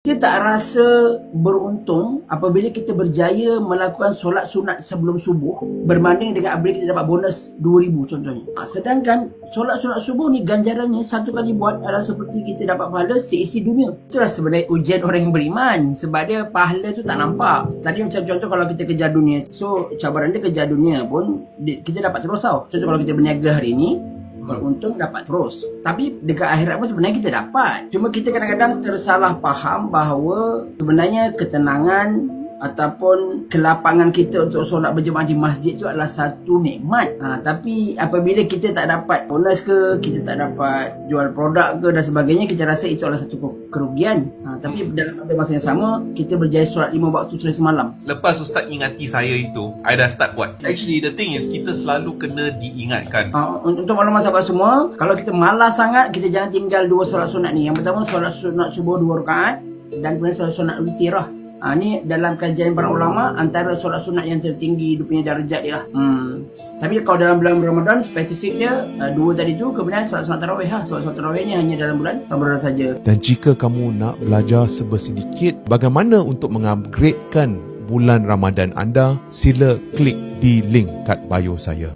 Kita tak rasa beruntung apabila kita berjaya melakukan solat sunat sebelum subuh berbanding dengan apabila kita dapat bonus 2,000 contohnya. Sedangkan solat sunat subuh ni ganjarannya satu kali buat adalah seperti kita dapat pahala seisi dunia. Itulah sebenarnya ujian orang yang beriman, sebab dia pahala tu tak nampak. Tadi macam contoh kalau kita kejar dunia, so cabaran dia kejar dunia pun kita dapat terus tau. Contoh kalau kita berniaga hari ni, kalau untung dapat terus. Tapi dekat akhirat pun sebenarnya kita dapat. Cuma kita kadang-kadang tersalah faham bahawa sebenarnya ketenangan ataupun kelapangan kita untuk solat berjemaah di masjid tu adalah satu nikmat. Tapi apabila kita tak dapat bonus ke, kita tak dapat jual produk ke dan sebagainya, kita rasa itu adalah satu kerugian. Tapi dalam masa yang sama, kita berjaya solat 5 waktu selesai semalam. Lepas Ustaz ingati saya itu, I dah start buat. Actually the thing is, kita selalu kena diingatkan. Untuk maklumat sahabat semua, kalau kita malas sangat, kita jangan tinggal 2 solat sunat ni. Yang pertama solat sunat subuh 2 rakaat dan kemudian solat sunat witir lah. Ni dalam kajian para ulama antara solat sunat yang tertinggi dia punya darjat dia lah. Tapi kalau dalam bulan Ramadan spesifik dia 2 tadi tu, kemudian solat sunat tarawih lah. Solat sunat tarawih ni hanya dalam bulan Ramadan saja. Dan jika kamu nak belajar sedikit bagaimana untuk mengupgradekan bulan Ramadan anda, sila klik di link kat bio saya.